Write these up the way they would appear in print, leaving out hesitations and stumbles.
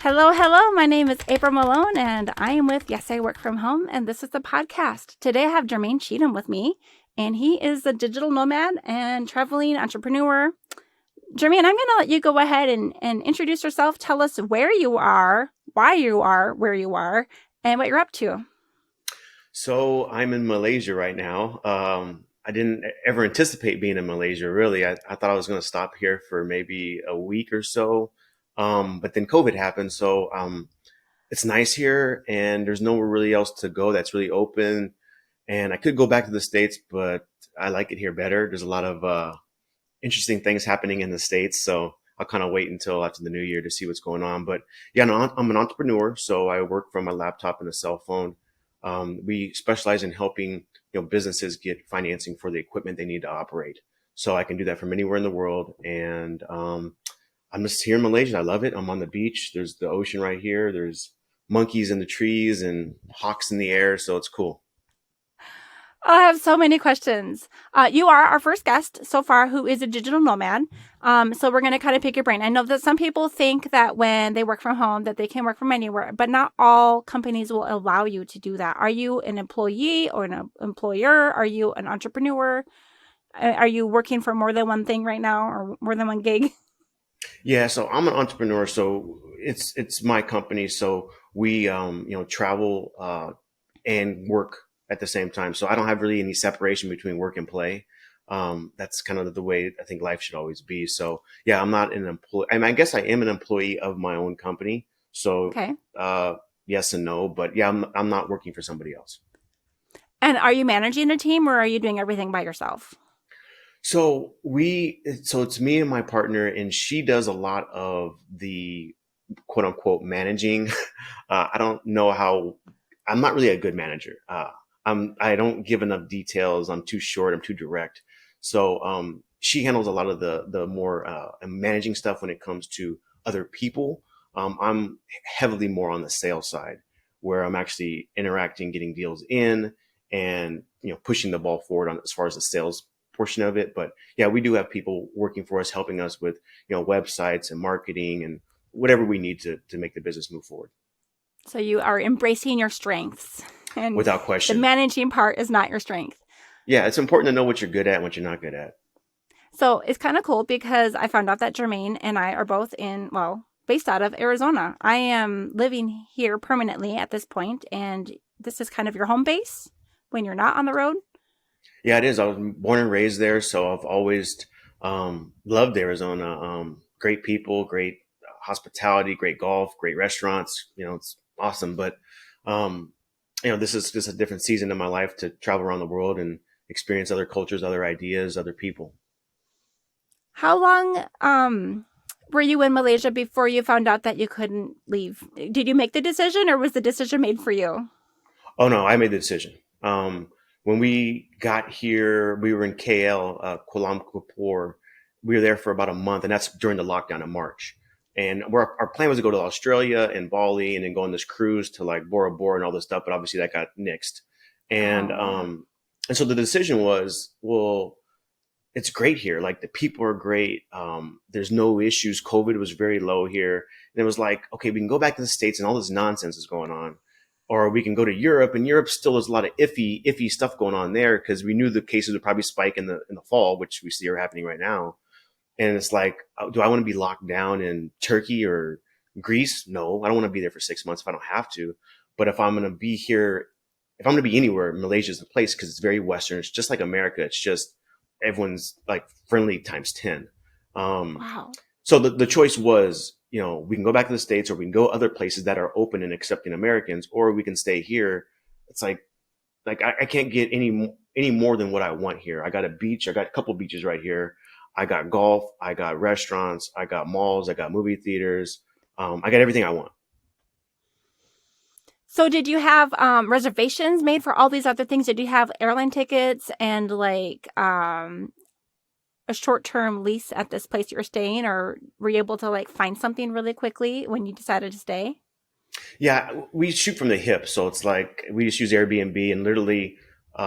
Hello, hello. My name is April Malone, and I am with Yes, I Work From Home, and this is the podcast. Today I have Jermane Cheatham with me, and he is a digital nomad and traveling entrepreneur. Jermane, I'm going to let you go ahead and introduce yourself. Tell us where you are, why you are where you are, and what you're up to. So I'm in Malaysia right now. I didn't ever anticipate being in Malaysia, really. I thought I was going to stop here for maybe a week or so. But then COVID happened. So it's nice here and there's nowhere really else to go that's really open. And I could go back to the States, but I like it here better. There's a lot of interesting things happening in the States. So I'll kind of wait until after the new year to see what's going on. But yeah, no, I'm an entrepreneur. So I work from my laptop and a cell phone. We specialize in helping businesses get financing for the equipment they need to operate. So I can do that from anywhere in the world. And I'm just here in Malaysia. I love it. I'm on the beach. There's the ocean right here. There's monkeys in the trees and hawks in the air. So it's cool. I have so many questions. You are our first guest so far who is a digital nomad. So we're going to kind of pick your brain. I know that some people think that when they work from home that they can work from anywhere, but not all companies will allow you to do that. Are you an employee or an employer? Are you an entrepreneur? Are you working for more than one thing right now or more than one gig? Yeah, so I'm an entrepreneur, so it's my company. So we travel and work at the same time. So I don't have really any separation between work and play. That's kind of the way I think life should always be. So yeah, I'm not an employee. I mean, I guess I am an employee of my own company. So Okay. yes and no, but yeah, I'm not working for somebody else. And are you managing a team or are you doing everything by yourself? So it's me and my partner, and she does a lot of the quote unquote managing. I don't know how. I'm not really a good manager. I don't give enough details. I'm too short. I'm too direct. So she handles a lot of the more managing stuff when it comes to other people. I'm heavily more on the sales side, where I'm actually interacting, getting deals in, and pushing the ball forward on as far as the sales portion of it. But yeah, we do have people working for us, helping us with websites and marketing and whatever we need to make the business move forward. So you are embracing your strengths and Without the question. managing part is not your strength. Yeah, it's important to know what you're good at and what you're not good at. So it's kind of cool because I found out that Jermane and I are both based out of Arizona. I am living here permanently at this point, and this is kind of your home base when you're not on the road. Yeah, it is. I was born and raised there, so I've always loved Arizona. Great people, great hospitality, great golf, great restaurants. It's awesome. But um, this is just a different season in my life to travel around the world and experience other cultures, other ideas, other people. How long were you in Malaysia before you found out that you couldn't leave? Did you make the decision or was the decision made for you? Oh no, I made the decision. When we got here, we were in KL, Kuala Lumpur. We were there for about a month, and that's during the lockdown in March. And our plan was to go to Australia and Bali, and then go on this cruise to like Bora Bora and all this stuff. But obviously, that got nixed. And Oh, and so the decision was, well, it's great here. Like the people are great. There's no issues. COVID was very low here. And it was like, okay, we can go back to the States and all this nonsense is going on. Or we can go to Europe, and Europe still has a lot of iffy stuff going on there because we knew the cases would probably spike in the fall, which we see are happening right now. And it's like, do I want to be locked down in Turkey or Greece? No, I don't want to be there for 6 months if I don't have to. But if I'm going to be here, if I'm going to be anywhere, Malaysia is the place because it's very Western. It's just like America. It's just everyone's like friendly times 10. Um, wow. so the choice was, we can go back to the States or we can go other places that are open and accepting Americans, or we can stay here. It's like I can't get any more than what I want here. I got a beach. I got a couple beaches right here. I got golf. I got restaurants. I got malls. I got movie theaters. I got everything I want. So did you have reservations made for all these other things? Did you have airline tickets and a short-term lease at this place you were staying, or were you able to find something really quickly when you decided to stay? Yeah, we shoot from the hip, so it's like we just use Airbnb and literally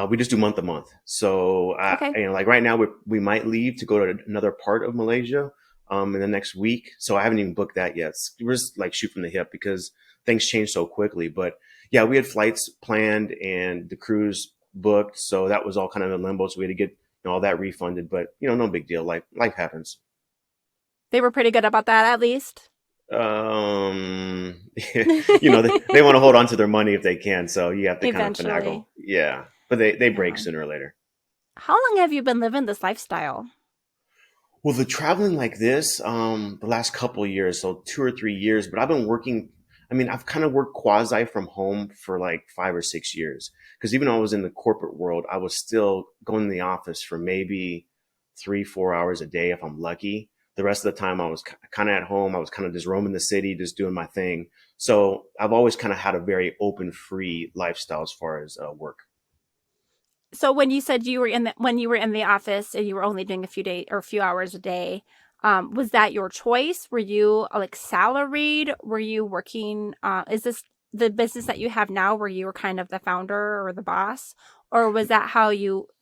we just do month to month. So Okay. like right now we might leave to go to another part of Malaysia, in the next week. So I haven't even booked that yet. We're just like shoot from the hip because things change so quickly. But yeah, we had flights planned and the cruise booked. So that was all kind of in limbo. So we had to get all that refunded. But, no big deal. Life happens. They were pretty good about that, at least. They want to hold on to their money if they can. So you have to kind of finagle. Eventually. Yeah. But they break Yeah. sooner or later. How long have you been living this lifestyle? Well, the traveling like this, the last couple of years, so 2 or 3 years, but I've been working. I mean, I've kind of worked quasi from home for like 5 or 6 years. Because even though I was in the corporate world, I was still going to the office for maybe 3, 4 hours a day if I'm lucky. The rest of the time I was kind of at home. I was kind of just roaming the city, just doing my thing. So I've always kind of had a very open, free lifestyle as far as work. So when you said when you were in the office and you were only doing a few hours a day, was that your choice? Were you like salaried? Were you working? Is this the business that you have now, where you were kind of the founder or the boss, or was that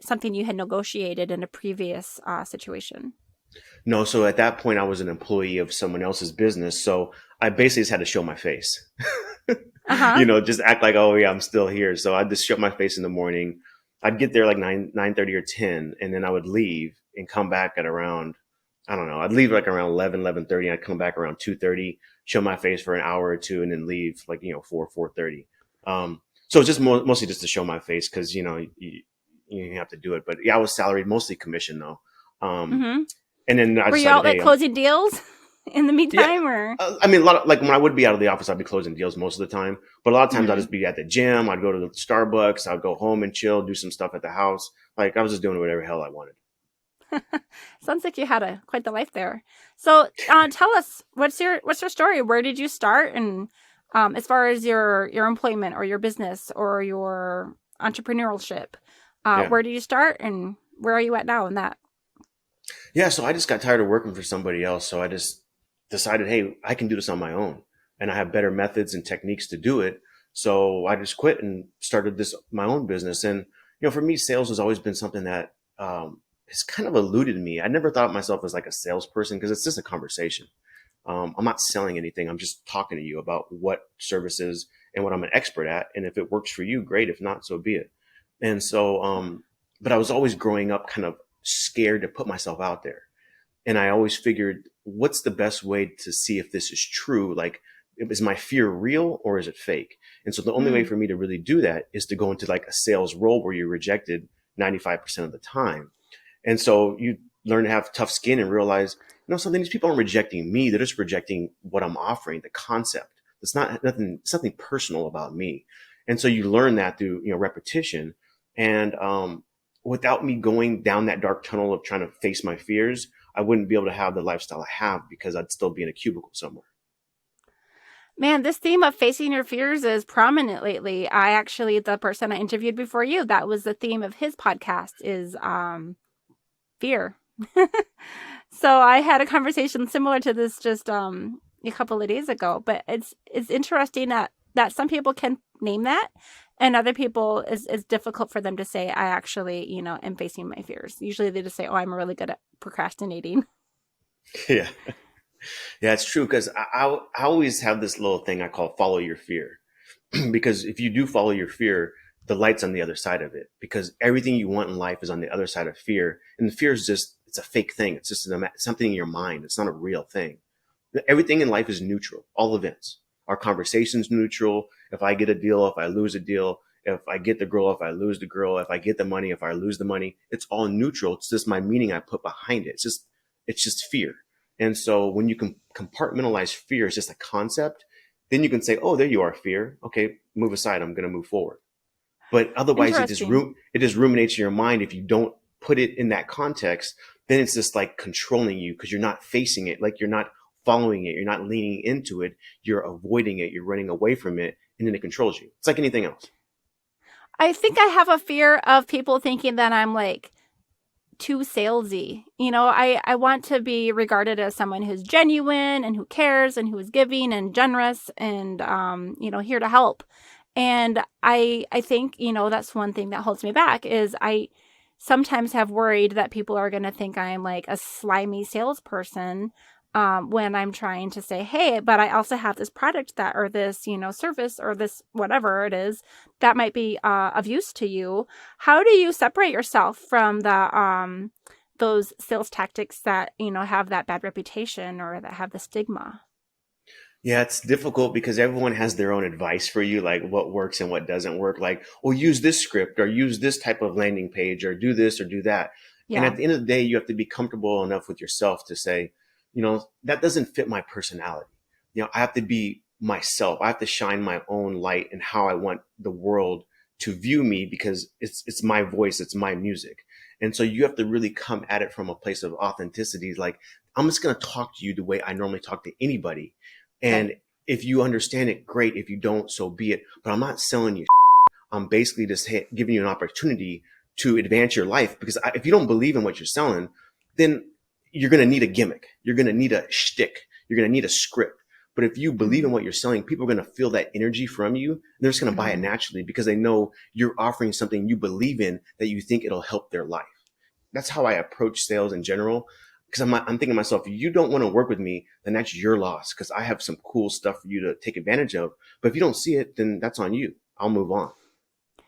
something you had negotiated in a previous situation? No, so at that point I was an employee of someone else's business. So I basically just had to show my face. Uh huh. Just act like, oh yeah, I'm still here. So I'd just show my face in the morning. I'd get there like 9:30 or 10, and then I would leave and come back at around, I don't know, I'd leave like around 11:30, and I'd come back around 2:30, show my face for an hour or two, and then leave like, 4:30. So it's just mostly just to show my face because, you have to do it. But yeah, I was salaried, mostly commission though. Um, Mm-hmm. and then I Were you decided, out like hey, closing deals in the yeah, meantime, or? I mean, a lot of, like when I would be out of the office, I'd be closing deals most of the time. But a lot of times I'd Mm-hmm. just be at the gym. I'd go to the Starbucks. I'd go home and chill, do some stuff at the house. Like I was just doing whatever hell I wanted. Sounds like you had quite the life there. So, tell us what's your story? Where did you start, and as far as your employment or your business or your entrepreneurship, Yeah. where did you start, and where are you at now in that? Yeah. So I just got tired of working for somebody else. So I just decided, hey, I can do this on my own and I have better methods and techniques to do it. So I just quit and started my own business. And, for me, sales has always been something that, has kind of eluded me. I never thought of myself as like a salesperson because it's just a conversation. I'm not selling anything. I'm just talking to you about what services and what I'm an expert at. And if it works for you, great. If not, so be it. And so, but I was always growing up kind of scared to put myself out there. And I always figured, what's the best way to see if this is true? Like, is my fear real or is it fake? And so the only way Mm, for me to really do that is to go into like a sales role where you're rejected 95% of the time. And so you learn to have tough skin and realize, something, these people aren't rejecting me. They're just rejecting what I'm offering, the concept. It's nothing personal about me. And so you learn that through, repetition. And, without me going down that dark tunnel of trying to face my fears, I wouldn't be able to have the lifestyle I have because I'd still be in a cubicle somewhere. man, this theme of facing your fears is prominent lately. The person I interviewed before you, that was the theme of his podcast is fear. So I had a conversation similar to this just a couple of days ago, but it's interesting that some people can name that, and other people is difficult for them to say, I actually, am facing my fears. Usually they just say, oh, I'm really good at procrastinating. Yeah. Yeah, it's true. Because I always have this little thing I call follow your fear. Because if you do follow your fear, the light's on the other side of it. Because everything you want in life is on the other side of fear. And the fear is it's a fake thing. It's just something in your mind. It's not a real thing. Everything in life is neutral. All events. Our conversation's neutral. If I get a deal, if I lose a deal, if I get the girl, if I lose the girl, if I get the money, if I lose the money, it's all neutral. It's just my meaning I put behind it. It's just fear. And so when you can compartmentalize fear as just a concept, then you can say, oh, there you are, fear. Okay, move aside. I'm going to move forward. But otherwise, Interesting. it just ruminates in your mind. If you don't put it in that context, then it's just like controlling you because you're not facing it, like you're not following it, you're not leaning into it, you're avoiding it, you're running away from it, and then it controls you. It's like anything else. I think I have a fear of people thinking that I'm like too salesy. I want to be regarded as someone who's genuine and who cares and who is giving and generous and here to help. And I think, that's one thing that holds me back is I sometimes have worried that people are going to think I'm like a slimy salesperson. when I'm trying to say, hey, but I also have this product that, or this, service or this, whatever it is, that might be of use to you. How do you separate yourself from those sales tactics that, have that bad reputation or that have the stigma? Yeah, it's difficult because everyone has their own advice for you, like what works and what doesn't work. Like, oh, use this script or use this type of landing page or do this or do that. And Yeah. at the end of the day, you have to be comfortable enough with yourself to say, that doesn't fit my personality. I have to be myself. I have to shine my own light and how I want the world to view me because it's my voice, it's my music. And so you have to really come at it from a place of authenticity. Like, I'm just going to talk to you the way I normally talk to anybody. Right. And if you understand it, great. If you don't, so be it. But I'm not selling you. I'm basically just giving you an opportunity to advance your life. Because if you don't believe in what you're selling, then you're going to need a gimmick. You're going to need a shtick. You're going to need a script. But if you believe in what you're selling, people are going to feel that energy from you. And they're just going to buy it naturally because they know you're offering something you believe in that you think it'll help their life. That's how I approach sales in general. Because I'm thinking to myself, if you don't want to work with me, then that's your loss. Because I have some cool stuff for you to take advantage of. But if you don't see it, then that's on you. I'll move on.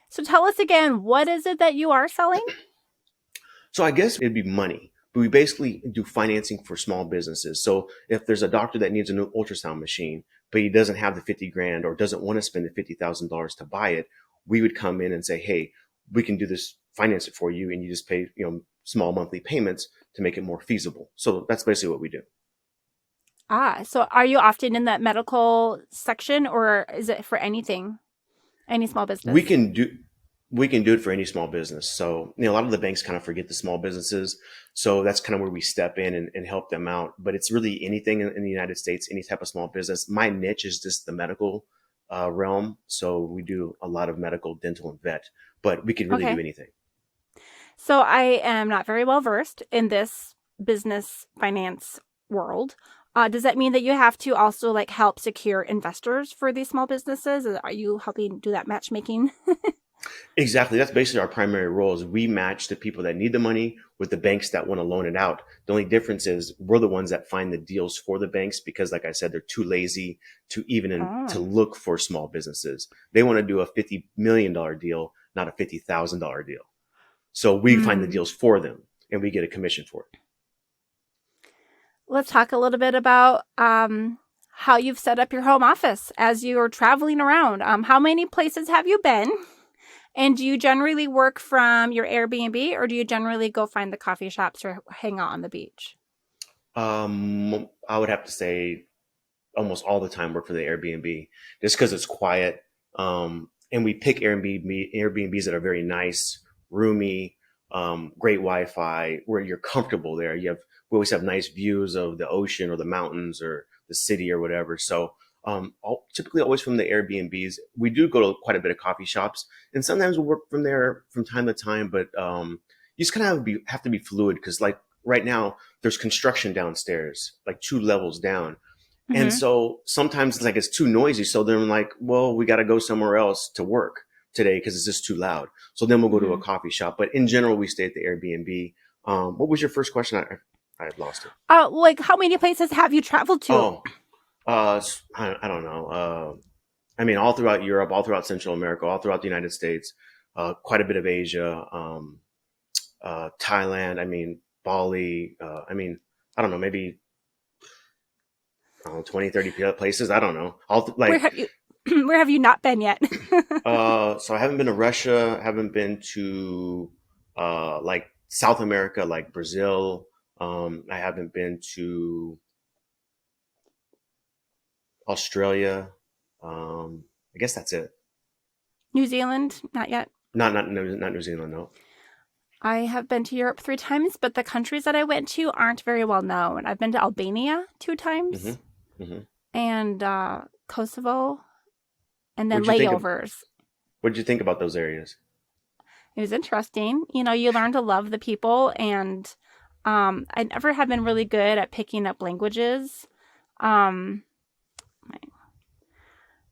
So tell us again, what is it that you are selling? So I guess it'd be money. But we basically do financing for small businesses. So if there's a doctor that needs a new ultrasound machine, but he doesn't have the 50 grand or doesn't want to spend the $50,000 to buy it, we would come in and say, hey, we can do this, finance it for you. And you just pay, small monthly payments to make it more feasible. So that's basically what we do. So are you often in that medical section or is it for anything, any small business? We can do it for any small business. So, a lot of the banks kind of forget the small businesses. So that's kind of where we step in and help them out. But it's really anything in the United States, any type of small business. My niche is just the medical realm. So we do a lot of medical, dental, and vet, but we can really do anything. So I am not very well versed in this business finance world. Does that mean that you have to also help secure investors for these small businesses? Are you helping do that matchmaking? Exactly. That's basically our primary role is we match the people that need the money with the banks that want to loan it out. The only difference is we're the ones that find the deals for the banks because, like I said, they're too lazy to to look for small businesses. They want to do a $50 million deal, not a $50,000 deal. So we find the deals for them and we get a commission for it. Let's talk a little bit about how you've set up your home office as you're traveling around. How many places have you been? And do you generally work from your Airbnb or do you generally go find the coffee shops or hang out on the beach? I would have to say almost all the time work for the Airbnb just because it's quiet. And we pick Airbnbs that are very nice, roomy, great Wi-Fi, where you're comfortable there. We always have nice views of the ocean or the mountains or the city or whatever. So typically always from the Airbnbs. We do go to quite a bit of coffee shops, and sometimes we'll work from there from time to time. But you just kind of have to be fluid because, like right now, there's construction downstairs, like 2 levels down, and so sometimes it's too noisy. So then I'm like, well, we got to go somewhere else to work today because it's just too loud. So then we'll go to a coffee shop. But in general, we stay at the Airbnb. What was your first question? I lost it. How many places have you traveled to? Oh. I don't know. All throughout Europe, all throughout Central America, all throughout the United States, quite a bit of Asia, Thailand, Bali, I don't know, maybe 20, 30 places. I don't know. Where have you not been yet? So I haven't been to Russia, haven't been to, South America, like Brazil. I haven't been to Australia. I guess that's it. New Zealand? Not yet. Not New Zealand, no. I have been to Europe 3 times, but the countries that I went to aren't very well known. I've been to Albania 2 times and Kosovo and then layovers. What did you think about those areas? It was interesting. You learn to love the people, and I never have been really good at picking up languages.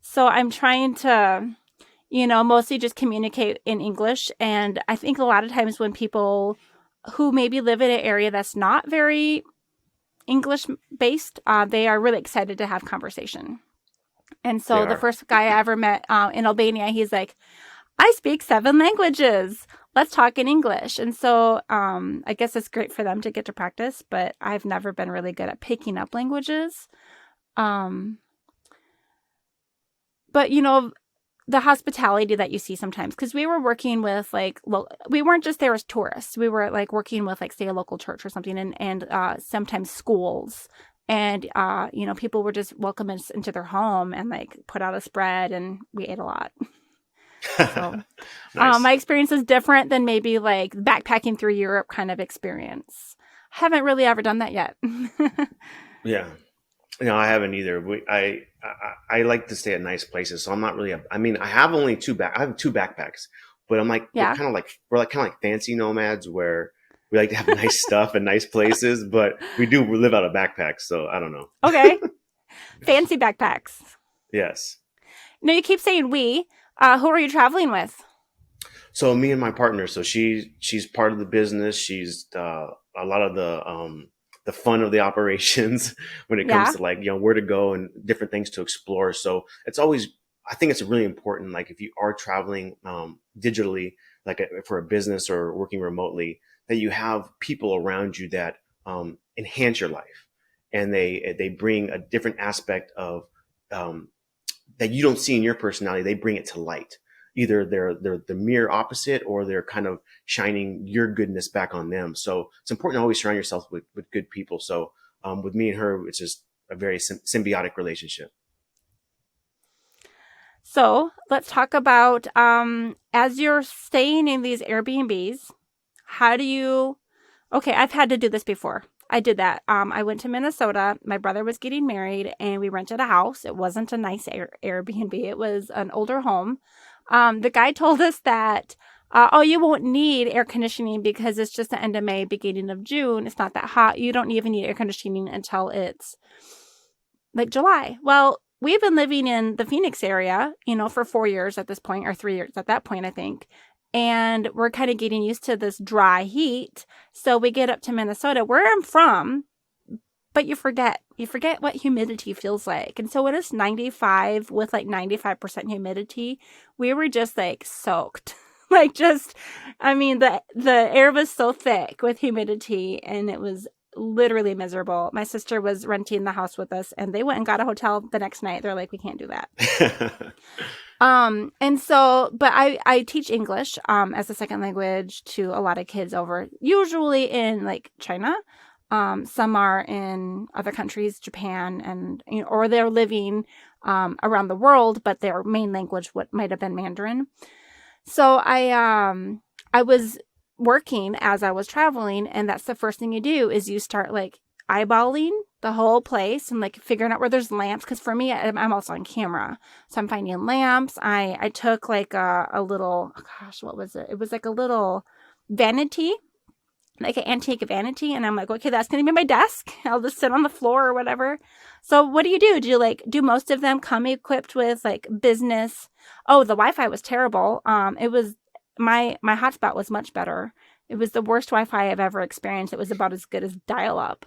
So I'm trying to, mostly just communicate in English. And I think a lot of times when people who maybe live in an area that's not very English based, they are really excited to have conversation. And They so the are. first guy I ever met in Albania, he's like, I speak 7 languages. Let's talk in English. And so I guess it's great for them to get to practice, but I've never been really good at picking up languages. Um, but, the hospitality that you see sometimes, because we were working with we weren't just there as tourists. We were like working with like, say, a local church or something, and sometimes schools. And, people were just welcome us into their home and like put out a spread, and we ate a lot. So Nice. my experience is different than maybe like backpacking through Europe kind of experience. Haven't really ever done that yet. Yeah. No, I haven't either. I like to stay at nice places, so I'm not really. I mean, I have only I have two backpacks, but I'm like Yeah. we're like kind of like fancy nomads where we like to have nice stuff and nice places, but we do live out of backpacks, so I don't know. Okay. Fancy backpacks. Yes. No, you keep saying we. Who are you traveling with? So me and my partner, so she's part of the business. She's a lot of the fun of the operations when it comes Yeah. to like where to go and different things to explore. So it's always I think it's really important. Like if you are traveling digitally, like for a business or working remotely, that you have people around you that enhance your life, and they bring a different aspect of um, that you don't see in your personality. They bring it to light. Either they're the mere opposite, or they're kind of shining your goodness back on them. So it's important to always surround yourself with good people. So with me and her, it's just a very symbiotic relationship. So let's talk about as you're staying in these Airbnbs, how do you? Okay, I've had to do this before. I did that. I went to Minnesota. My brother was getting married, and we rented a house. It wasn't a nice Airbnb. It was an older home. The guy told us that, oh, you won't need air conditioning because it's just the end of May, beginning of June. It's not that hot. You don't even need air conditioning until it's like July. Well, we've been living in the Phoenix area, for 4 years at this point, or 3 years at that point, I think. And we're kind of getting used to this dry heat. So we get up to Minnesota, where I'm from, but you forget. You forget what humidity feels like. And so when it's 95 with like 95% humidity, we were just like soaked. Like just, I mean, the air was so thick with humidity, and it was literally miserable. My sister was renting the house with us, and they went and got a hotel the next night. They're like, we can't do that. And so, but I teach English, as a second language to a lot of kids over, usually in like China. Some are in other countries, Japan, and, or they're living, around the world, but their main language, what might have been Mandarin. So I was working as I was traveling, and that's the first thing you do is you start like eyeballing the whole place and like figuring out where there's lamps. Because for me, I'm also on camera, so I'm finding lamps. I took like a little, oh gosh, what was it? It was like a little vanity, like an antique vanity, and I'm like, okay, that's gonna be my desk. I'll just sit on the floor or whatever. So what do you do? Do most of them come equipped with like business? Oh, the Wi-Fi was terrible. It was my hotspot was much better. It was the worst Wi-Fi I've ever experienced. It was about as good as dial-up.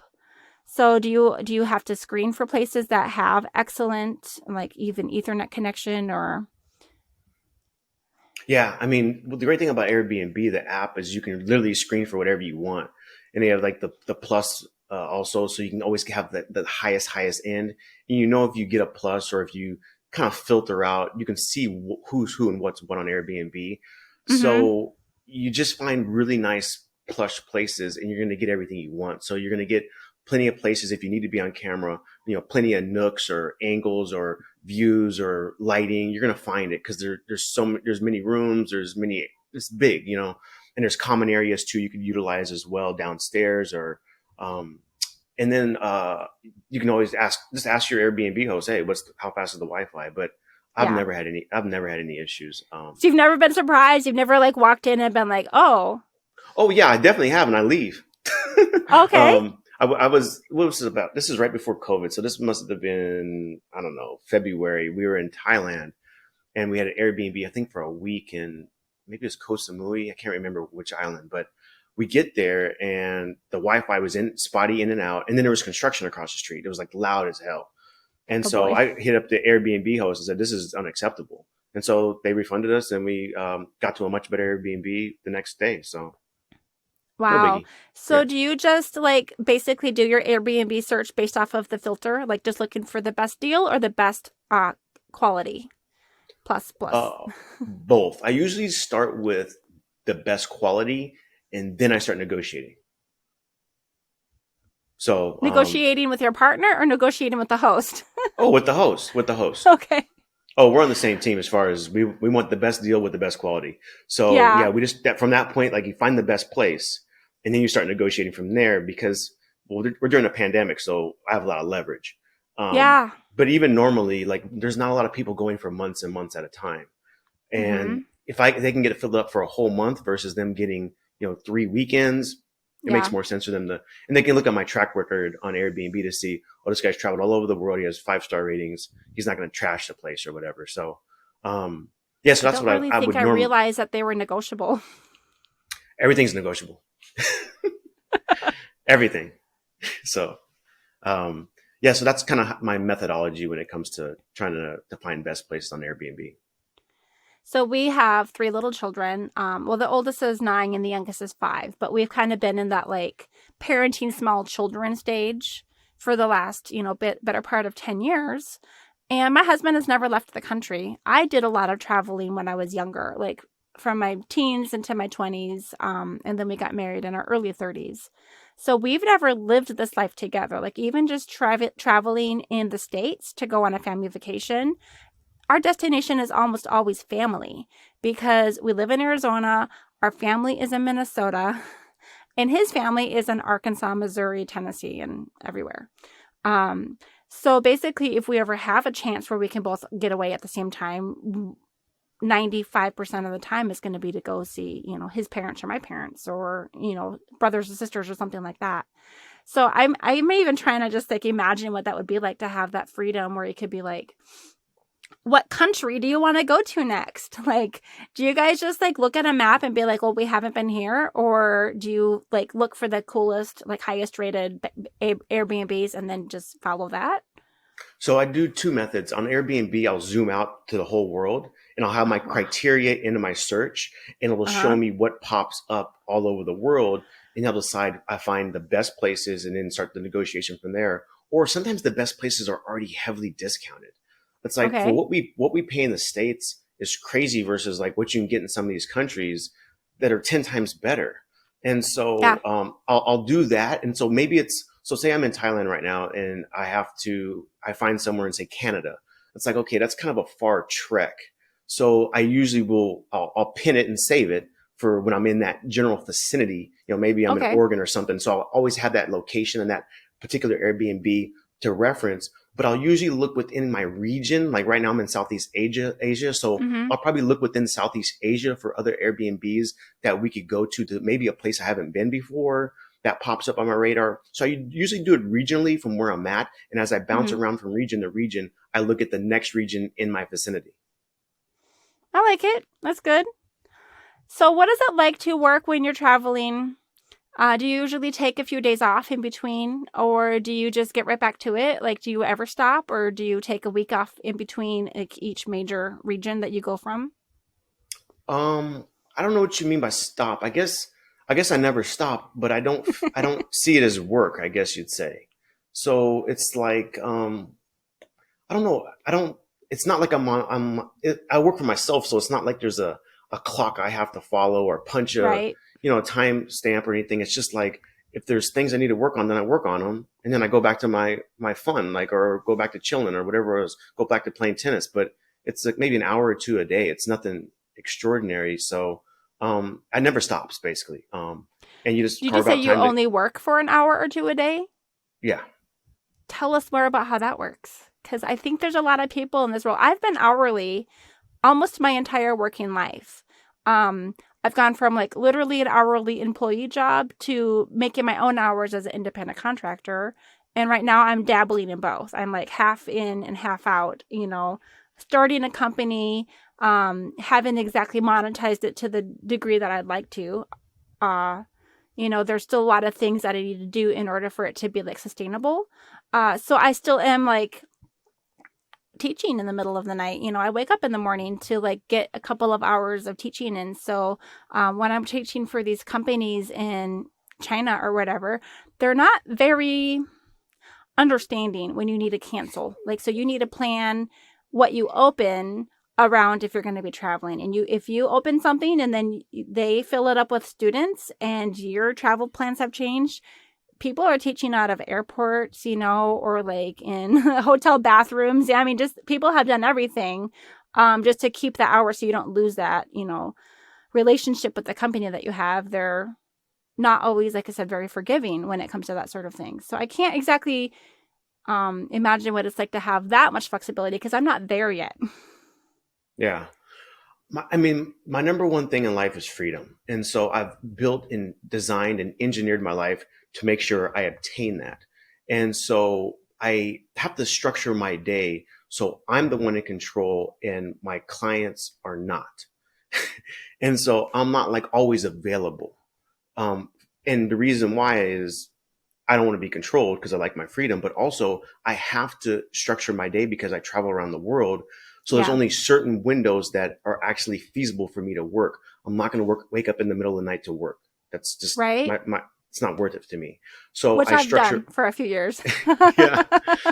So do you have to screen for places that have excellent, like, even Ethernet connection? Or Yeah, I mean, the great thing about Airbnb, the app, is you can literally screen for whatever you want, and they have like the plus also, so you can always have the highest end. And if you get a plus, or if you kind of filter out, you can see who's who and what's what on Airbnb. mm-hmm. So you just find really nice plush places, and you're going to get everything you want. So you're going to get plenty of places if you need to be on camera, plenty of nooks or angles or views or lighting. You're going to find it because there's many rooms, it's big, and there's common areas too you could utilize as well downstairs, or um and then you can always ask your Airbnb host, hey, how fast is the Wi-Fi? But Yeah. I've never had any issues. So you've never been surprised? You've never like walked in and been like, oh, Oh yeah, I definitely have, and I leave. okay. I was, what was this about? This is right before COVID, so this must have been, I don't know, February. We were in Thailand, and we had an Airbnb, I think, for a week, and maybe it was Koh Samui. I can't remember which island, but we get there and the Wi-Fi was spotty in and out, and then there was construction across the street. It was like loud as hell. And Oh so boy. I hit up the Airbnb host and said, "This is unacceptable." And so they refunded us, and we got to a much better Airbnb the next day. So no Wow. biggie. So Yeah. do you just like basically do your Airbnb search based off of the filter, like just looking for the best deal or the best quality plus plus? Both. I usually start with the best quality, and then I start negotiating. So, Negotiating with your partner or negotiating with the host? oh, with the host. Okay. Oh, we're on the same team as far as we want the best deal with the best quality. So yeah, Yeah. we just from that point, like you find the best place, and then you start negotiating from there because well, we're during a pandemic, so I have a lot of leverage. Yeah. But even normally, like there's not a lot of people going for months and months at a time. And Mhm. if they can get it filled up for a whole month versus them getting, 3 weekends, it makes Yeah. more sense for them to, and they can look at my track record on Airbnb to see, oh, this guy's traveled all over the world. He has 5-star ratings. He's not going to trash the place or whatever. So, yeah, so I that's don't what really I think would I normally, realized that they were negotiable. everything's negotiable. Everything. So, yeah, so that's kind of my methodology when it comes to trying to find best places on Airbnb. So we have three little children. Well, the oldest is 9 and the youngest is 5, but we've kind of been in that like parenting small children stage for the last, better part of 10 years. And my husband has never left the country. I did a lot of traveling when I was younger, like from my teens into my 20s. And then we got married in our early 30s. So we've never lived this life together. Like even just traveling in the States to go on a family vacation, our destination is almost always family because we live in Arizona, our family is in Minnesota, and his family is in Arkansas, Missouri, Tennessee, and everywhere. Um, so basically, if we ever have a chance where we can both get away at the same time, 95% of the time is going to be to go see, his parents or my parents or, brothers or sisters or something like that. So I'm even trying to just like imagine what that would be like to have that freedom where it could be like, what country do you want to go to next? Like, do you guys just like look at a map and be like, well, we haven't been here? Or do you like look for the coolest, like highest rated Airbnbs and then just follow that? So I do two methods. On Airbnb, I'll zoom out to the whole world and I'll have my Oh, criteria into my search and it will show uh-huh. me what pops up all over the world. And I'll decide I find the best places and then start the negotiation from there. Or sometimes the best places are already heavily discounted. It's like for Okay. what we pay in the States is crazy versus like what you can get in some of these countries that are 10 times better. And Yeah. so I'll do that. And so maybe so say I'm in Thailand right now and I find somewhere in say Canada. It's like, okay, that's kind of a far trek. So I usually I'll pin it and save it for when I'm in that general vicinity. Maybe I'm in Okay. Oregon or something. So I'll always have that location and that particular Airbnb to reference, but I'll usually look within my region. Like right now I'm in Southeast Asia. So Mm-hmm. I'll probably look within Southeast Asia for other Airbnbs that we could go to maybe a place I haven't been before that pops up on my radar. So I usually do it regionally from where I'm at. And as I bounce Mm-hmm. around from region to region, I look at the next region in my vicinity. I like it. That's good. So, what is it like to work when you're traveling? Do you usually take a few days off in between, or do you just get right back to it? Like, do you ever stop, or do you take a week off in between like, each major region that you go from? I don't know what you mean by stop. I guess I never stop, but I don't see it as work, I guess you'd say. So it's like, I don't know. It's not like I work for myself. So it's not like there's a clock I have to follow or punch Right. a time stamp or anything. It's just like, if there's things I need to work on, then I work on them. And then I go back to my fun, like, or go back to chilling or whatever it was, go back to playing tennis. But it's like maybe an hour or two a day. It's nothing extraordinary. So, I never stops basically. And you just Did you carve say out you time to, only work for an hour or two a day? yeah. Tell us more about how that works. Because I think there's a lot of people in this role. I've been hourly almost my entire working life. I've gone from like literally an hourly employee job to making my own hours as an independent contractor. And right now I'm dabbling in both. I'm like half in and half out, starting a company, haven't exactly monetized it to the degree that I'd like to. Uh, There's still a lot of things that I need to do in order for it to be like sustainable. So I still am like teaching in the middle of the night. I wake up in the morning to like get a couple of hours of teaching. And so when I'm teaching for these companies in China or whatever, they're not very understanding when you need to cancel. Like, so you need to plan what you open around if you're going to be traveling. And if you open something and then they fill it up with students and your travel plans have changed, people are teaching out of airports, or like in hotel bathrooms. Yeah, I mean, just people have done everything just to keep the hours so you don't lose that, relationship with the company that you have. They're not always, like I said, very forgiving when it comes to that sort of thing. So I can't exactly imagine what it's like to have that much flexibility because I'm not there yet. Yeah. My number one thing in life is freedom. And so I've built and designed and engineered my life to make sure I obtain that. And so I have to structure my day so I'm the one in control and my clients are not. And so I'm not like always available. And the reason why is I don't want to be controlled because I like my freedom, but also I have to structure my day because I travel around the world. So there's only certain windows that are actually feasible for me to work. I'm not going to wake up in the middle of the night to work. That's just right. It's not worth it to me. So which I've done for a few years. Yeah.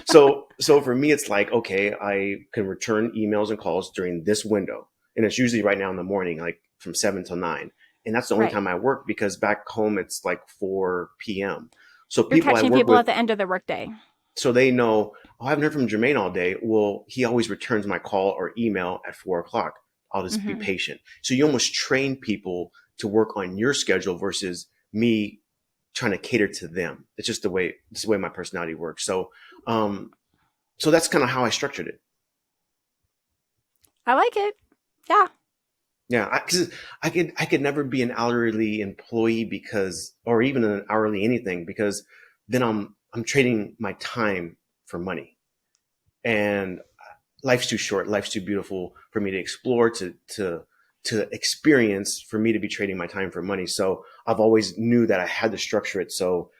So for me, it's like, okay, I can return emails and calls during this window. And it's usually right now in the morning, like from 7 till 9. And that's the only time I work because back home, it's like 4 p.m. So you're catching people at the end of the workday. So they know, I haven't heard from Jermane all day. Well, he always returns my call or email at 4 o'clock. I'll just be patient. So you almost train people to work on your schedule versus me trying to cater to them. It's just the way my personality works. So, so that's kind of how I structured it. I like it. Yeah. Yeah. Cause I could never be an hourly employee or even an hourly anything because then I'm trading my time for money, and life's too short. Life's too beautiful for me to explore, to experience, for me to be trading my time for money. So I've always knew that I had to structure it. So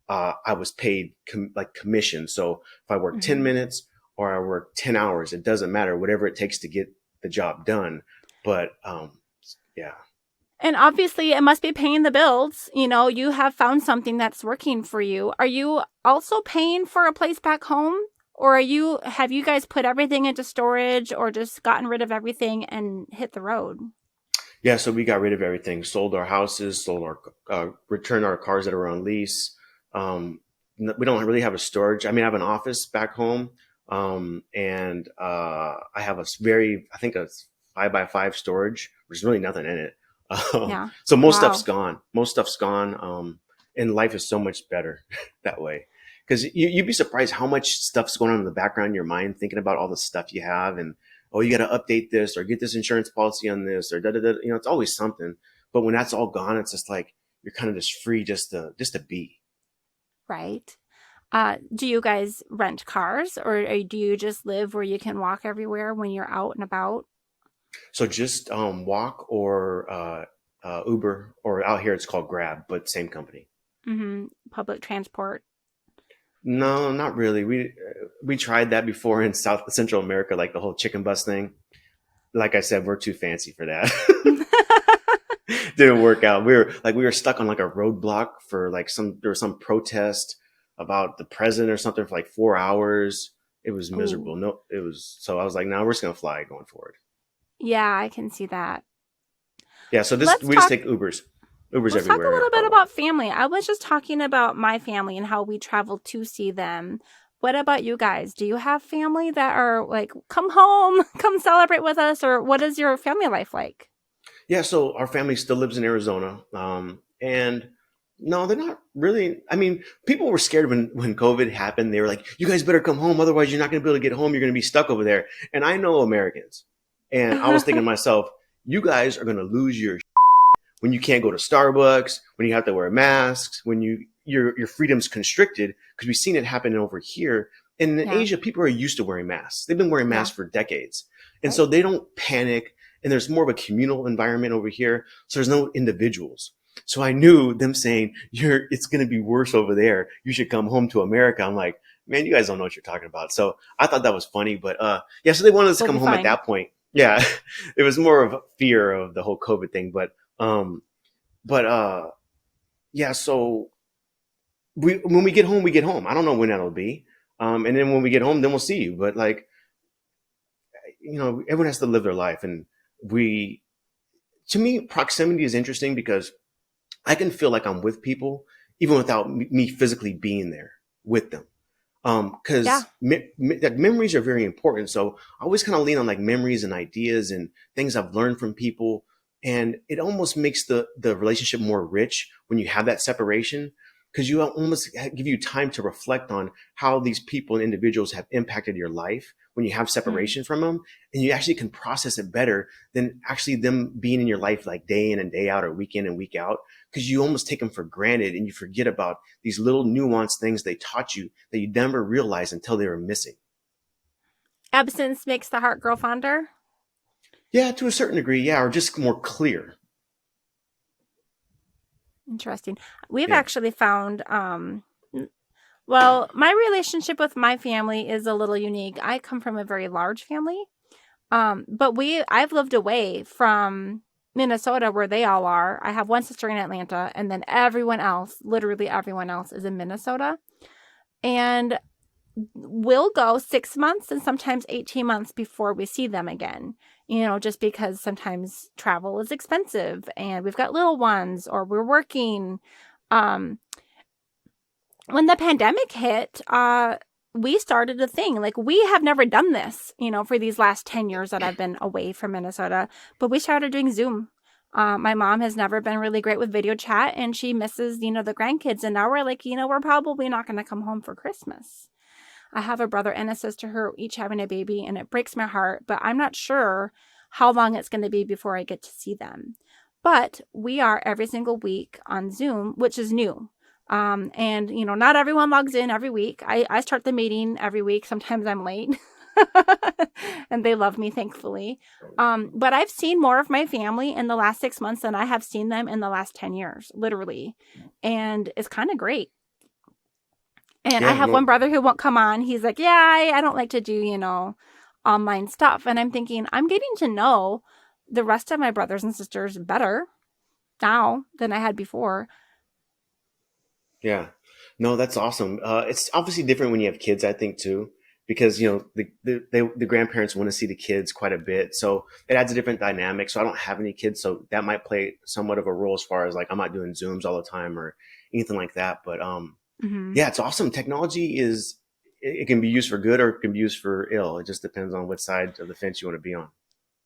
I was paid like commission. So if I work 10 minutes or I work 10 hours, it doesn't matter, whatever it takes to get the job done. But yeah. And obviously it must be paying the bills. You have found something that's working for you. Are you also paying for a place back home? Or have you guys put everything into storage or just gotten rid of everything and hit the road? Yeah, so we got rid of everything, sold our houses, returned our cars that are on lease. We don't really have a storage. I mean, I have an office back home, and I have I think a 5x5 storage. There's really nothing in it. So most stuff's gone. And life is so much better that way. Because you'd be surprised how much stuff's going on in the background in your mind, thinking about all the stuff you have, and you got to update this or get this insurance policy on this or da da da. It's always something. But when that's all gone, it's just like you're kind of just free, just to be. Right. Do you guys rent cars, or do you just live where you can walk everywhere when you're out and about? So just walk or Uber, or out here it's called Grab, but same company. Public transport. No, not really. We tried that before in Central America, like the whole chicken bus thing. Like I said, we're too fancy for that. Didn't work out. We were stuck on like a roadblock for like there was some protest about the president or something for like 4 hours. It was miserable. No, it was. So I was like, no, we're just gonna fly going forward. Yeah, I can see that. Yeah. So we just take Ubers. Let's everywhere. Talk a little bit about family. I was just talking about my family and how we travel to see them. What about you guys? Do you have family that are like, come home, come celebrate with us? Or what is your family life like? Yeah, so our family still lives in Arizona. And no, they're not really. I mean, people were scared when COVID happened. They were like, you guys better come home. Otherwise, you're not going to be able to get home. You're going to be stuck over there. And I know Americans. And I was thinking to myself, you guys are going to lose your when you can't go to Starbucks, when you have to wear masks, when your freedom's constricted, because we've seen it happen over here. And in Asia, people are used to wearing masks. They've been wearing masks for decades. And so they don't panic. And there's more of a communal environment over here. So there's no individuals. So I knew them saying, it's going to be worse over there. You should come home to America. I'm like, man, you guys don't know what you're talking about. So I thought that was funny, but, yeah, so they wanted us to We'll come be home at fine. that point. Yeah. It was more of a fear of the whole COVID thing, but, yeah, so when we get home, we get home. I don't know when that'll be. And then when we get home, then we'll see you. But like, everyone has to live their life. And we, to me, proximity is interesting because I can feel like I'm with people even without me physically being there with them. Yeah. Because like memories are very important. So I always kind of lean on like memories and ideas and things I've learned from people. And it almost makes the relationship more rich when you have that separation, because you almost give you time to reflect on how these people and individuals have impacted your life when you have Mm. separation from them, and you actually can process it better than actually them being in your life like day in and day out or week in and week out, because you almost take them for granted and you forget about these little nuanced things they taught you that you never realized until they were missing. Absence makes the heart grow fonder. Yeah, to a certain degree, yeah, or just more clear. Interesting. We've Yeah. actually found, well, my relationship with my family is a little unique. I come from a very large family. But I've lived away from Minnesota where they all are. I have one sister in Atlanta, and then everyone else, literally everyone else, is in Minnesota. And we'll go 6 months and sometimes 18 months before we see them again, just because sometimes travel is expensive and we've got little ones or we're working. Um, when the pandemic hit, we started a thing. Like, we have never done this, for these last 10 years that I've been away from Minnesota, but we started doing Zoom. My mom has never been really great with video chat and she misses, the grandkids. And now we're like, we're probably not going to come home for Christmas. I have a brother and a sister who are each having a baby, and it breaks my heart, but I'm not sure how long it's going to be before I get to see them. But we are every single week on Zoom, which is new. And, not everyone logs in every week. I start the meeting every week. Sometimes I'm late. And they love me, thankfully. But I've seen more of my family in the last 6 months than I have seen them in the last 10 years, literally. And it's kind of great. And I Yeah, have one no, brother who won't come on. He's like, yeah, I don't like to do, online stuff. And I'm thinking, I'm getting to know the rest of my brothers and sisters better now than I had before. yeah. No, that's awesome. It's obviously different when you have kids, I think, too, because the grandparents want to see the kids quite a bit, so it adds a different dynamic. So I don't have any kids, so that might play somewhat of a role as far as like I'm not doing Zooms all the time or anything like that. But Hmm. yeah, it's awesome. Technology it can be used for good or it can be used for ill. It just depends on what side of the fence you want to be on.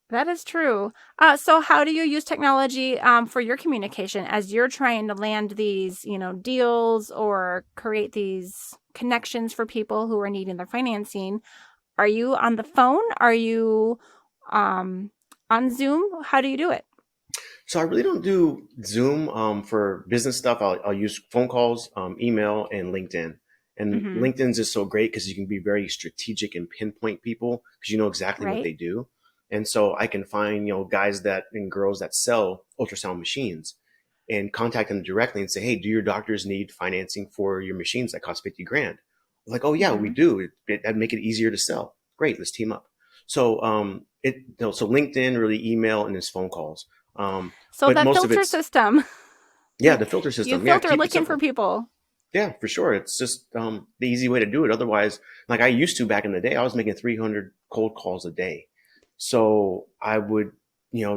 That is true. So how do you use technology for your communication as you're trying to land these, deals or create these connections for people who are needing their financing? Are you on the phone? Are you um, on Zoom? How do you do it? So I really don't do Zoom for business stuff. I'll use phone calls, email, and LinkedIn. And Hmm. LinkedIn's is so great because you can be very strategic and pinpoint people because you know exactly what Right? they do. And so I can find, guys that and girls that sell ultrasound machines and contact them directly and say, hey, do your doctors need financing for your machines that cost 50 grand? Like, oh yeah, we Hmm. do. That'd make it easier to sell. Great, let's team up. So so LinkedIn, really email, and his phone calls. So But that most of filter it's, system, yeah, the filter you system. Yeah, filter keep it looking for simple. people. Yeah, for sure. It's just the easy way to do it. Otherwise, like I used to back in the day, I was making 300 cold calls a day. So I would,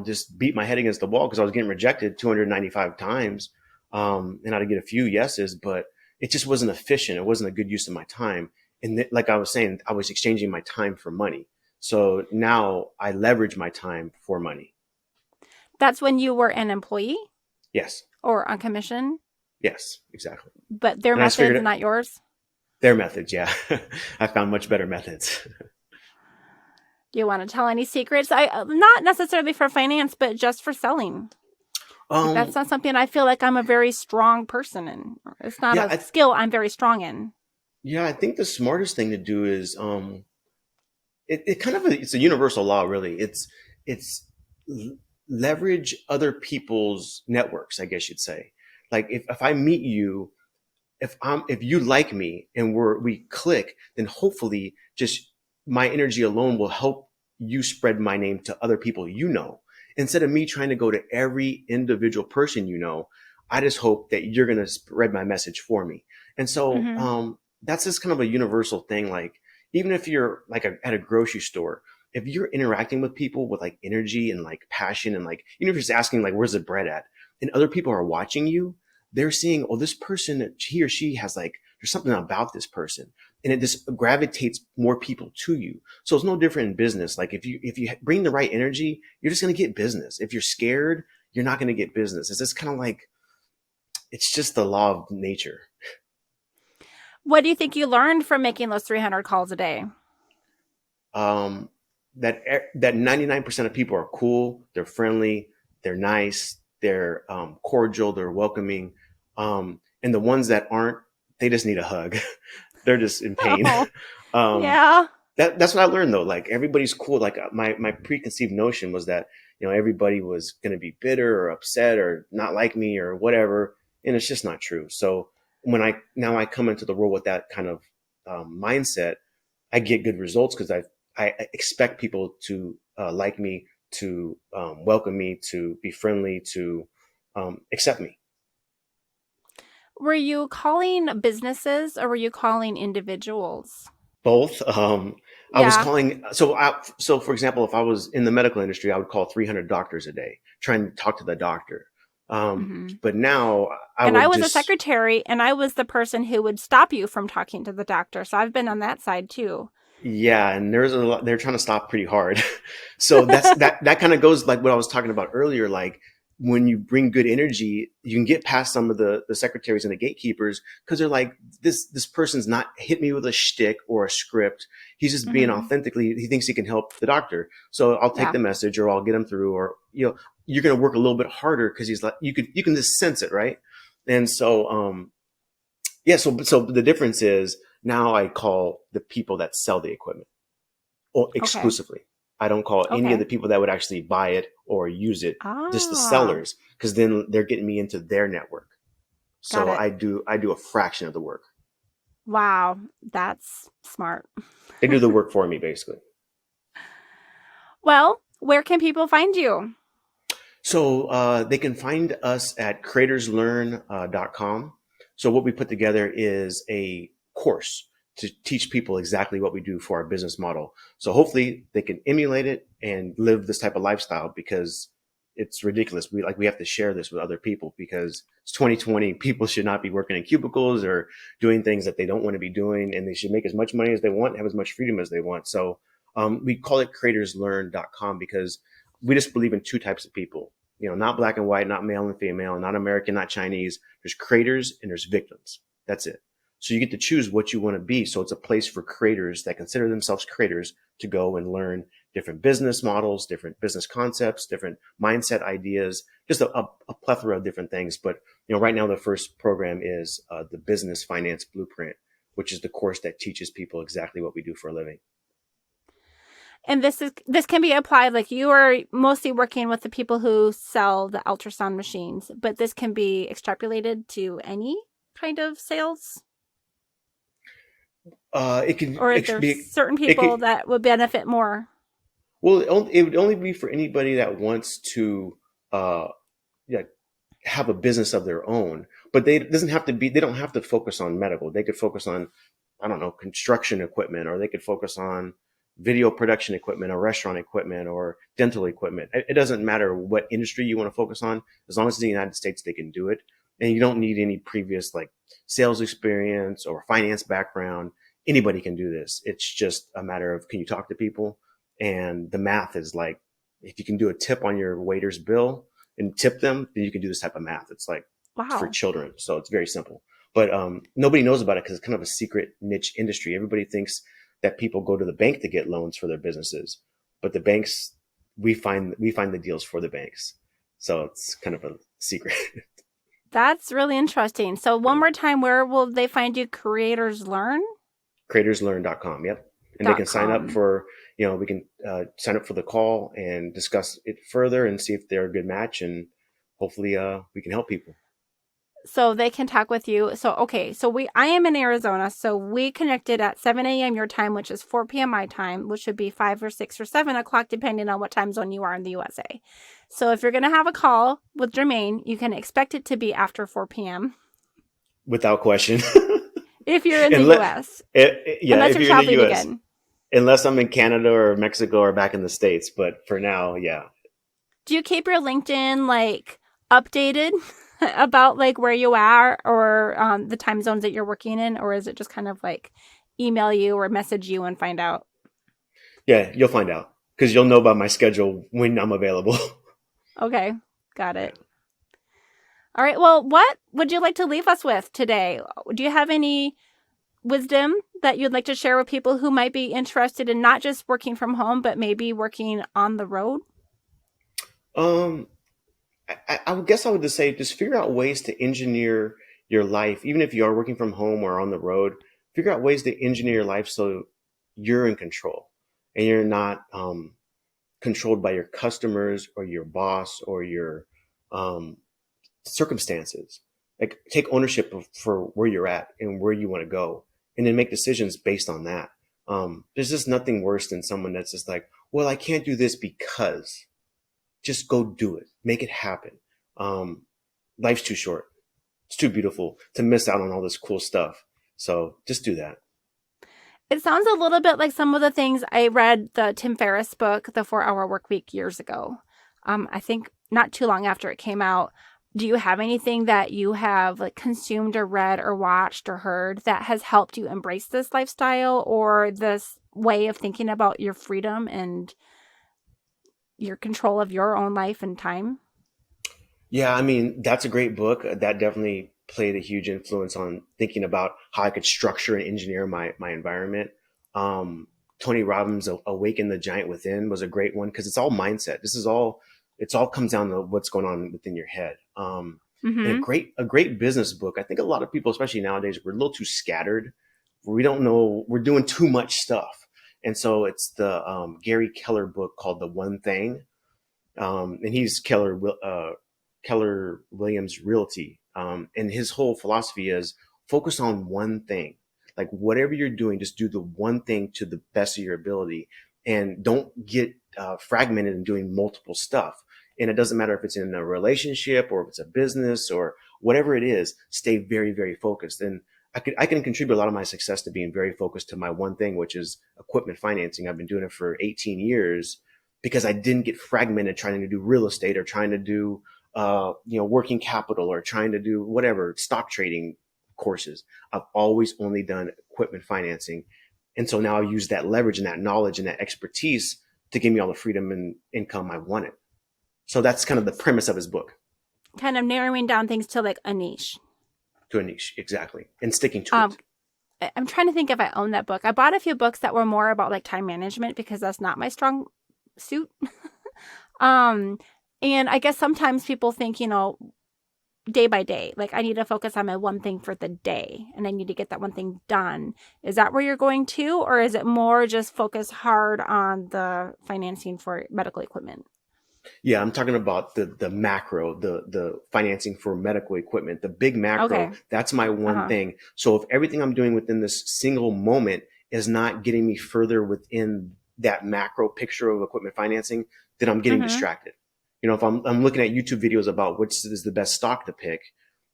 just beat my head against the wall because I was getting rejected 295 times. And I'd get a few yeses, but it just wasn't efficient. It wasn't a good use of my time. And like I was saying, I was exchanging my time for money. So now I leverage my time for money. That's when you were an employee Yes. or on commission, Yes, exactly. but their And I just figured methods, it, not yours. their methods. Yeah. I found much better methods. Do you want to tell any secrets? Not necessarily for finance, but just for selling. Like, that's Um, not something I feel like I'm a very strong person in. It's not yeah, a skill I'm very strong in. I think the smartest thing to do is, it kind of, it's a universal law, really. It's leverage other people's networks, I guess you'd say. Like if I meet you, if you like me and we click, then hopefully just my energy alone will help you spread my name to other people you know. Instead of me trying to go to every individual person you know, I just hope that you're going to spread my message for me. And so Mm-hmm. that's just kind of a universal thing. Like even if you're like at a grocery store, if you're interacting with people with like energy and like passion and like even if you're just asking like where's the bread at, and other people are watching you, they're seeing, oh, this person, he or she has like, there's something about this person. And it just gravitates more people to you. So it's no different in business. Like if you bring the right energy, you're just going to get business. If you're scared, you're not going to get business. It's just kind of like, it's just the law of nature. What do you think you learned from making those 300 calls a day? Um, that 99% of people are cool. They're friendly. They're nice. They're cordial. They're welcoming. And the ones that aren't, they just need a hug. They're just in pain. Oh, um, yeah. that's what I learned though. Like everybody's cool. Like my preconceived notion was that, everybody was going to be bitter or upset or not like me or whatever. And it's just not true. So now I come into the role with that kind of mindset, I get good results because I expect people to like me, to welcome me, to be friendly, to accept me. Were you calling businesses or were you calling individuals? Both. I was Yeah. calling. So for example, if I was in the medical industry, I would call 300 doctors a day, trying to talk to the doctor. Hmm. But now I And I would was a just, secretary and I was the person who would stop you from talking to the doctor. So I've been on that side too. yeah, and there's a lot, they're trying to stop pretty hard. So that kind of goes like what I was talking about earlier. Like when you bring good energy, you can get past some of the secretaries and the gatekeepers because they're like, this person's not hit me with a shtick or a script. He's just being Hmm. authentically, he thinks he can help the doctor. So I'll take Yeah. the message or I'll get him through, or you're gonna work a little bit harder because he's like you can just sense it, right? And so yeah, so the difference is now I call the people that sell the equipment Okay. exclusively. I don't call any of Okay. the people that would actually buy it or use it, just the Ah, sellers, because then they're getting me into their network. got So it. I do a fraction of the work. Wow. That's smart. They do the work for me basically. Well, where can people find you? So they can find us at creatorslearn.com. So what we put together is a course to teach people exactly what we do for our business model. So hopefully they can emulate it and live this type of lifestyle because it's ridiculous. We have to share this with other people because it's 2020. People should not be working in cubicles or doing things that they don't want to be doing, and they should make as much money as they want, have as much freedom as they want. So we call it creatorslearn.com because we just believe in two types of people, not black and white, not male and female, not American, not Chinese. There's creators and there's victims. That's it. So you get to choose what you want to be. So it's a place for creators that consider themselves creators to go and learn different business models, different business concepts, different mindset ideas, just a plethora of different things. But right now the first program is the Business Finance Blueprint, which is the course that teaches people exactly what we do for a living. And this can be applied like you are mostly working with the people who sell the ultrasound machines, but this can be extrapolated to any kind of sales, It can or is it there be certain it people could that would benefit more? well it would only be for anybody that wants to uh, yeah, have a business of their own, but they don't have to focus on medical. They could focus on, I don't know, construction equipment, or they could focus on video production equipment or restaurant equipment or dental equipment. It doesn't matter what industry you want to focus on. As long as it's in the United States, they can do it. And you don't need any previous like sales experience or finance background. Anybody can do this. It's just a matter of, can you talk to people? And the math is like, if you can do a tip on your waiter's bill and tip them, then you can do this type of math. It's like for Wow. children. So it's very simple. But nobody knows about it because it's kind of a secret niche industry. Everybody thinks that people go to the bank to get loans for their businesses, but the banks, we find the deals for the banks. So it's kind of a secret. That's really interesting. So one more time, where will they find you? Creators Learn? Creatorslearn.com. Yep. and they can sign up .com. for, we can sign up for the call and discuss it further and see if they're a good match, and hopefully we can help people. So they can talk with you. So okay, so I am in Arizona, so we connected at 7 a.m. your time, which is 4 p.m. my time, which should be 5 or 6 or 7 o'clock, depending on what time zone you are in the USA. So if you're going to have a call with Jermane, you can expect it to be after 4 p.m. Without question. if you're in the And US, yeah, unless if you're you're in the traveling US, again. unless I'm in Canada or Mexico or back in the States. But for now, yeah. Do you keep your LinkedIn like updated about like where you are or the time zones that you're working in, or is it just kind of like email you or message you and find out? Yeah, you'll find out because you'll know about my schedule when I'm available. Okay, got Yeah. it. All right. Well, what would you like to leave us with today? Do you have any wisdom that you'd like to share with people who might be interested in not just working from home, but maybe working on the road? Um, I would guess I would just say just figure out ways to engineer your life, even if you are working from home or on the road. Figure out ways to engineer your life so you're in control and you're not controlled by your customers or your boss or your um, circumstances. Like take ownership for where you're at and where you want to go, and then make decisions based on that. There's just nothing worse than someone that's just like, well, I can't do this because. Just go do it, make it happen. Um, Life's too short. It's too beautiful to miss out on all this cool stuff. So just do that. It sounds a little bit like some of the things I read the Tim Ferriss book, The 4 Hour Work Week, years ago. I think not too long after it came out. Do you have anything that you have like consumed or read or watched or heard that has helped you embrace this lifestyle or this way of thinking about your freedom and your control of your own life and time? Yeah, I mean, that's a great book. That definitely played a huge influence on thinking about how I could structure and engineer my environment. Um, Tony Robbins' Awaken the Giant Within was a great one because it's all mindset. It's all comes down to what's going on within your head. And Mm-hmm. a great business book. I think a lot of people, especially nowadays, we're a little too scattered. We don't know, we're doing too much stuff. And so it's the Gary Keller book called The One Thing, and he's Keller Williams Realty, and his whole philosophy is focus on one thing. Like whatever you're doing, just do the one thing to the best of your ability, and don't get fragmented in doing multiple stuff. And it doesn't matter if it's in a relationship or if it's a business or whatever it is. Stay very, very focused. And I can contribute a lot of my success to being very focused to my one thing, which is equipment financing. I've been doing it for 18 years because I didn't get fragmented trying to do real estate or trying to do working capital or trying to do whatever stock trading courses. I've always only done equipment financing, and so now I use that leverage and that knowledge and that expertise to give me all the freedom and income I wanted. So that's kind of the premise of his book. Kind of narrowing down things to like a niche. To a niche, exactly, and sticking to Um, it. I'm trying to think if I own that book. I bought a few books that were more about like time management because that's not my strong suit. um, and I guess sometimes people think, day by day, like I need to focus on my one thing for the day and I need to get that one thing done. Is that where you're going to, or is it more just focus hard on the financing for medical equipment? Yeah, I'm talking about the macro, the financing for medical equipment, the big macro. Okay. That's my one Uh-huh. thing. So if everything I'm doing within this single moment is not getting me further within that macro picture of equipment financing, then I'm getting Mm-hmm. distracted. If I'm looking at YouTube videos about which is the best stock to pick,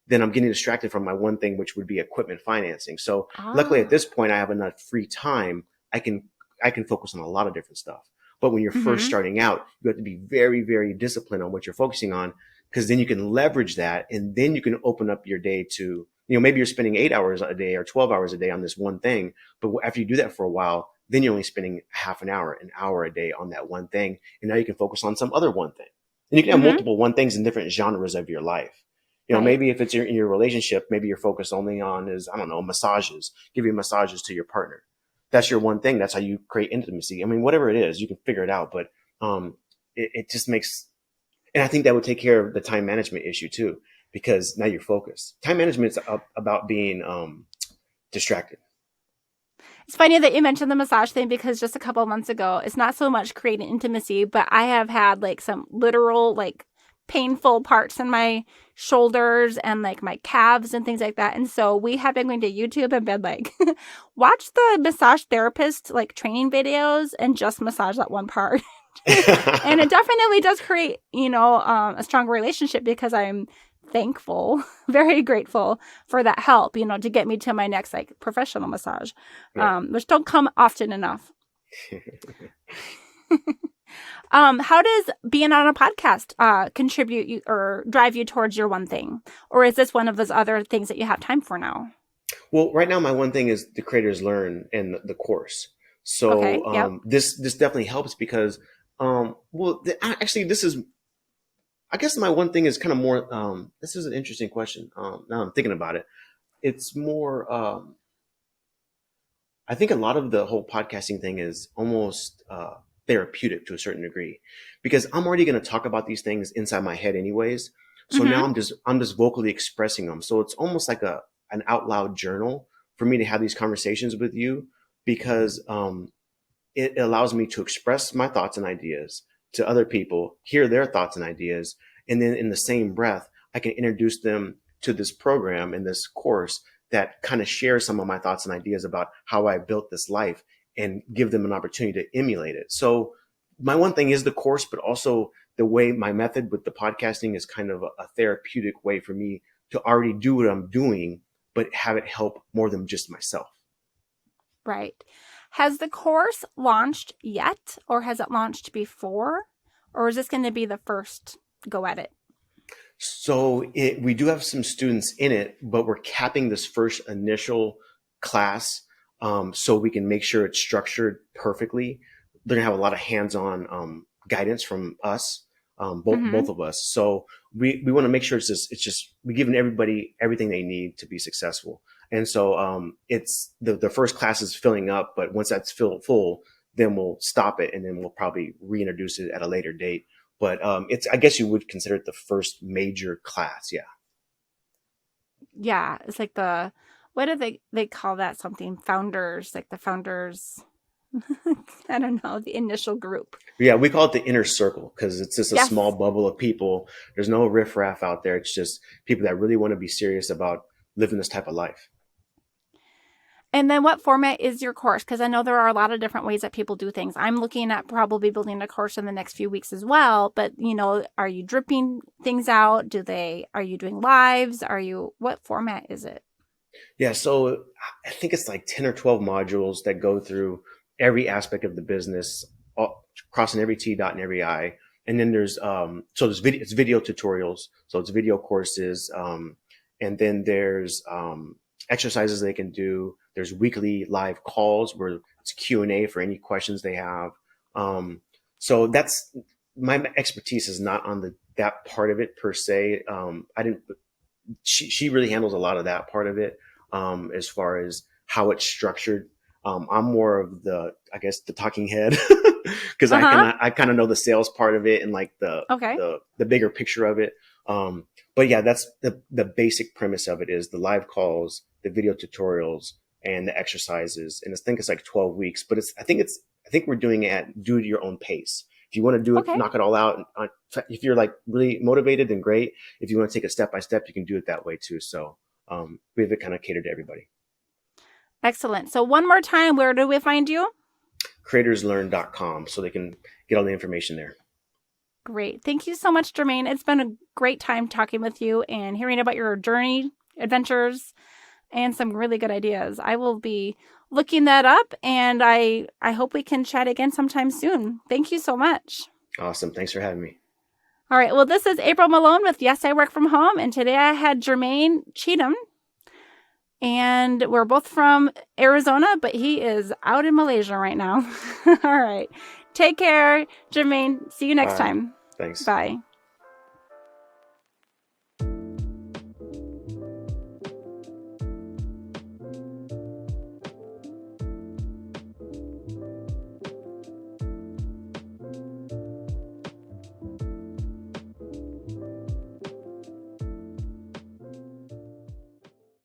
then I'm getting distracted from my one thing, which would be equipment financing. So luckily at Ah. this point, I have enough free time. I can I can focus on a lot of different stuff. But when you're first Mm-hmm. starting out, you have to be very, very disciplined on what you're focusing on, because then you can leverage that, and then you can open up your day to, maybe you're spending 8 hours a day or 12 hours a day on this one thing. But after you do that for a while, then you're only spending half an hour a day on that one thing. And now you can focus on some other one thing. And you can have Mm-hmm. multiple one things in different genres of your life. Right. Maybe if it's in your relationship, maybe your focus only on is, I don't know, massages, giving massages to your partner. That's your one thing. That's how you create intimacy. I mean, whatever it is, you can figure it out. But it just makes, and I think that would take care of the time management issue too, because now you're focused. Time management is about being distracted. It's funny that you mentioned the massage thing because just a couple of months ago, it's not so much creating intimacy, but I have had like some literal, like painful parts in my shoulders and like my calves and things like that. And so we have been going to YouTube and been like, watch the massage therapist like training videos and just massage that one part. And it definitely does create, a stronger relationship because I'm thankful, very grateful for that help, to get me to my next like professional massage, Right. which don't come often enough. How does being on a podcast contribute you or drive you towards your one thing? Or is this one of those other things that you have time for now? Well, right now my one thing is the Creators Learn and the course. Okay. So Yep. this definitely helps because actually this is, I guess my one thing is kind of more. This is an interesting question. Now I'm thinking about it. It's more. I think a lot of the whole podcasting thing is almost therapeutic to a certain degree, because I'm already going to talk about these things inside my head anyways. So Mm-hmm. now I'm just vocally expressing them. So it's almost like an out loud journal for me to have these conversations with you, because it allows me to express my thoughts and ideas to other people, hear their thoughts and ideas, and then in the same breath, I can introduce them to this program and this course that kind of shares some of my thoughts and ideas about how I built this life and give them an opportunity to emulate it. So my one thing is the course, but also the way my method with the podcasting is kind of a therapeutic way for me to already do what I'm doing, but have it help more than just myself. Right. Has the course launched yet, or has it launched before? Or is this going to be the first go at it? So we do have some students in it, but we're capping this first initial class so we can make sure it's structured perfectly. They're gonna have a lot of hands-on guidance from us, both Mm-hmm. of us. So we want to make sure it's just we're giving everybody everything they need to be successful. And so it's the first class is filling up, but once that's full, then we'll stop it and then we'll probably reintroduce it at a later date. But it's, I guess you would consider it the first major class. Yeah. Yeah. It's like what do they call that something? Founders, like the founders. I don't know, the initial group. Yeah. We call it the inner circle because it's just a small Yes. bubble of people. There's no riffraff out there. It's just people that really want to be serious about living this type of life. And then what format is your course? Because I know there are a lot of different ways that people do things. I'm looking at probably building a course in the next few weeks as well. But, are you dripping things out? Are you doing lives? What format is it? Yeah. So I think it's like 10 or 12 modules that go through every aspect of the business, crossing every T, dotting every I. And then it's video tutorials. So it's video courses. And then there's exercises they can do. There's weekly live calls where it's Q&A for any questions they have. So that's my expertise is not on that part of it per se. I didn't. She really handles a lot of that part of it as far as how it's structured. I'm more of I guess the talking head because Uh-huh. I kind of know the sales part of it and like Okay. the bigger picture of it. But yeah, that's the basic premise of it is the live calls, the video tutorials, and the exercises. And I think it's like 12 weeks, but I think we're doing it at do it your own pace. If you want to do it, Okay. knock it all out. If you're like really motivated, then great. If you want to take it step by step, you can do it that way too. So we have it kind of catered to everybody. Excellent. So one more time, where do we find you? Creatorslearn.com so they can get all the information there. Great. Thank you so much, Jermaine. It's been a great time talking with you and hearing about your journey, adventures, and some really good ideas. I will be looking that up, and I hope we can chat again sometime soon. Thank you so much. Awesome. Thanks for having me. All right. Well, this is April Malone with Yes, I Work From Home, and today I had Jermaine Cheatham, and we're both from Arizona, but he is out in Malaysia right now. All right. Take care, Jermaine. See you All next right. time. Thanks. Bye.